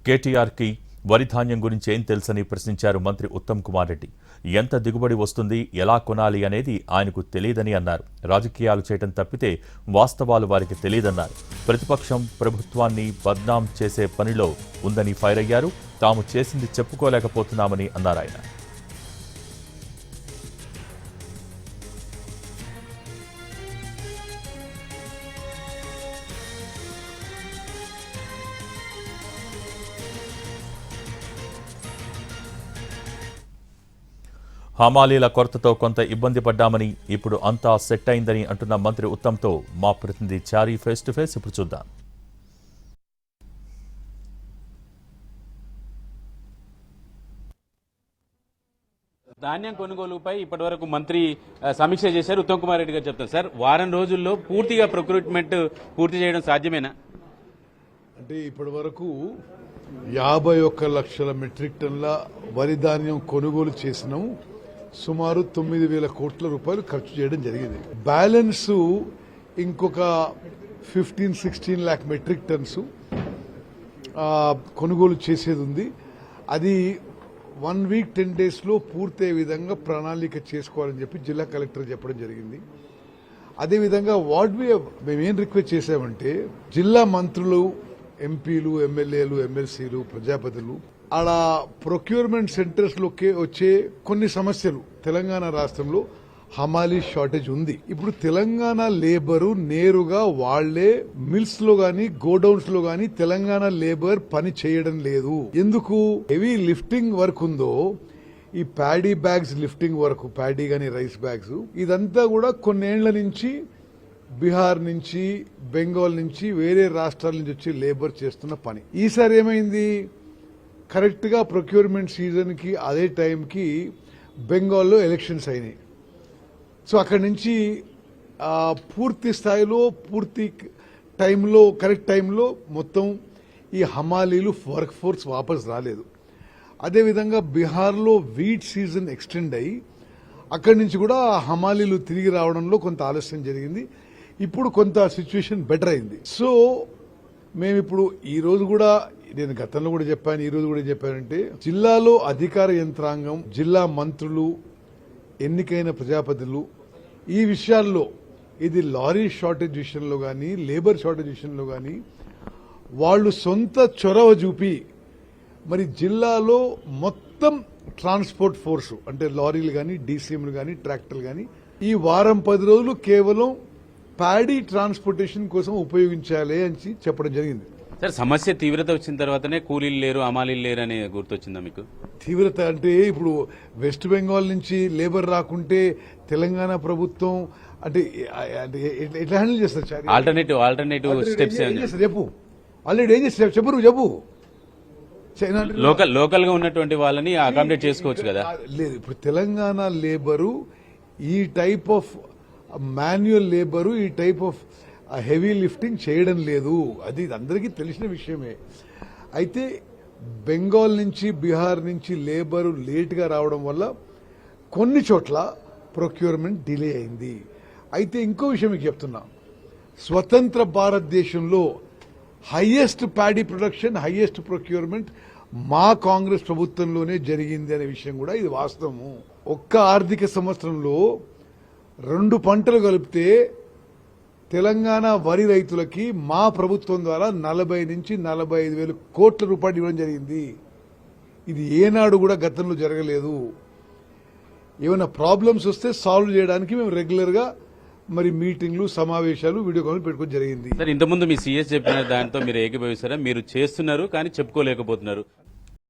కేటీఆర్కి వరి ధాన్యం గురించి ఏం తెలుసని ప్రశ్నించారు మంత్రి ఉత్తమ్ కుమార్ రెడ్డి. ఎంత దిగుబడి వస్తుంది, ఎలా కొనాలి అనేది ఆయనకు తెలియదని అన్నారు. రాజకీయాలు చేయడం తప్పితే వాస్తవాలు వారికి తెలియదన్నారు. ప్రతిపక్షం ప్రభుత్వాన్ని బద్నాం చేసే పనిలో ఉందని ఫైర్ అయ్యారు. తాము చేసింది చెప్పుకోలేకపోతున్నామని అన్నారు ఆయన. హమాలీల కొరతతో కొంత ఇబ్బంది పడ్డామని, ఇప్పుడు అంతా సెట్ అయిందని అంటున్న మంత్రి ఉత్తమ్తో మా ప్రతినిధి చారీ ఫేస్ టు ఫేస్. ఇప్పుడు చూద్దాం. ధాన్యం కొనుగోలుపై ఇప్పటి వరకు మంత్రి సమీక్ష చేశారు. ఉత్తమ్ కుమార్ రెడ్డి గారు చెప్తారు. సార్, వారం రోజుల్లో పూర్తిగా ప్రొక్యూర్మెంట్ పూర్తి చేయడం సాధ్యమేనా? అంటే ఇప్పటి వరకు 51 లక్షల మెట్రిక్ టన్ల వరి ధాన్యం కొనుగోలు చేసినాము. సుమారు 9,000 కోట్ల రూపాయలు ఖర్చు చేయడం జరిగింది. బ్యాలెన్స్ ఇంకొక 15-16 లాక్ మెట్రిక్ టన్స్ కొనుగోలు చేసేది ఉంది. అది 1 వీక్ 10 డేస్లో పూర్తయ్యే విధంగా ప్రణాళిక చేసుకోవాలని చెప్పి జిల్లా కలెక్టర్ చెప్పడం జరిగింది. అదేవిధంగా మేమేం రిక్వెస్ట్ చేశామంటే, జిల్లా మంత్రులు, ఎంపీలు, ఎమ్మెల్యేలు, ఎమ్మెల్సీలు, ప్రజాపతులు అలా ప్రొక్యూర్మెంట్ సెంటర్స్ లోకి వచ్చే కొన్ని సమస్యలు. తెలంగాణ రాష్ట్రంలో హమాలీ షార్టేజ్ ఉంది. ఇప్పుడు తెలంగాణ లేబరు నేరుగా వాళ్లే మిల్స్ లో గాని, గోడౌన్స్ లో గాని తెలంగాణ లేబర్ పని చేయడం లేదు. ఎందుకు? హెవీ లిఫ్టింగ్ వర్క్ ఉందో, ఈ paddy bags lifting work, paddy గాని రైస్ బ్యాగ్స్, ఇదంతా కూడా కొన్నేళ్ల నుంచి బీహార్ నుంచి, బెంగాల్ నుంచి, వేరే రాష్ట్రాల నుంచి వచ్చి లేబర్ చేస్తున్న పని. ఈసారి ఏమైంది? కరెక్ట్ గా ప్రొక్యూర్మెంట్ సీజన్ కి అదే టైంకి బెంగాల్లో ఎలక్షన్స్ అయినాయి. సో అక్కడి నుంచి పూర్తి స్థాయిలో, పూర్తి టైంలో, కరెక్ట్ టైంలో మొత్తం ఈ హమాలీలు వర్క్ ఫోర్స్ వాపస్ రాలేదు. అదేవిధంగా బీహార్లో వీట్ సీజన్ ఎక్స్టెండ్ అయ్యి అక్కడి నుంచి కూడా హమాలీలు తిరిగి రావడంలో కొంత ఆలస్యం జరిగింది. ఇప్పుడు కొంత సిచ్యువేషన్ బెటర్ అయింది. సో మేమిప్పుడు ఈ రోజు కూడా, నేను గతంలో కూడా చెప్పాను, ఈ రోజు కూడా చెప్పానంటే, జిల్లాలో అధికార యంత్రాంగం, జిల్లా మంత్రులు, ఎన్నికైన ప్రజాపతులు ఈ విషయాల్లో, ఇది లారీ షార్టేజ్ విషయంలో కానీ, లేబర్ షార్టేజ్ విషయంలో కానీ వాళ్ళు సొంత చొరవ చూపి మరి జిల్లాలో మొత్తం ట్రాన్స్పోర్ట్ ఫోర్స్, అంటే లారీలు కానీ, డీసీఎంలు కానీ, ట్రాక్టర్లు కానీ ఈ వారం 10 రోజులు కేవలం ప్యాడీ ట్రాన్స్పోర్టేషన్ కోసం ఉపయోగించాలి అని చెప్పడం జరిగింది. సార్, సమస్య తీవ్రత వచ్చిన తర్వాతనే కూలీలు లేరు, అమాలీలు లేరు అని గుర్తొచ్చిందా మీకు? తీవ్రత అంటే ఇప్పుడు వెస్ట్ బెంగాల్ నుంచి లేబర్ రాకుంటే తెలంగాణ ప్రభుత్వం అంటే ఎట్లా హ్యాండిల్ చేస్తారు? ఆల్టర్నేటివ్ స్టెప్స్ చెప్పు. ఆల్రెడీ ఏం చేస్తారు చెప్పు. లోకల్ గా ఉన్నటువంటి వాళ్ళని అకామిడేట్ చేసుకోవచ్చు కదా? లేదు, ఇప్పుడు తెలంగాణ లేబరు ఈ టైప్ ఆఫ్ మాన్యువల్ లేబరు, ఈ టైప్ ఆఫ్ హెవీ లిఫ్టింగ్ చేయడం లేదు. అది అందరికీ తెలిసిన విషయమే. అయితే బెంగాల్ నుంచి, బీహార్ నుంచి లేబరు లేట్గా రావడం వల్ల కొన్ని చోట్ల ప్రొక్యూర్మెంట్ డిలే అయింది. అయితే ఇంకో విషయం మీకు చెప్తున్నా, స్వతంత్ర భారతదేశంలో highest paddy production, highest procurement మా కాంగ్రెస్ ప్రభుత్వంలోనే జరిగింది అనే విషయం కూడా ఇది వాస్తవము. ఒక్క ఆర్థిక సంవత్సరంలో 2 పంటలు కలిపితే తెలంగాణ వరి రైతులకి మా ప్రభుత్వం ద్వారా 40 నుంచి 45 వేల కోట్ల రూపాయలు ఇవ్వడం జరిగింది. ఇది ఏనాడు కూడా గతంలో జరగలేదు. ఏమైనా ప్రాబ్లమ్స్ వస్తే సాల్వ్ చేయడానికి మేము రెగ్యులర్ గా మరి మీటింగ్లు, సమావేశాలు, వీడియో కాల్ పెట్టుకోవడం జరిగింది. సార్, ఇంతకుముందు మీ సీఎస్ చెప్పిన దాంతో మీరు ఏకీభవిస్తారా? మీరు చేస్తున్నారు కానీ చెప్పుకోలేకపోతున్నారు.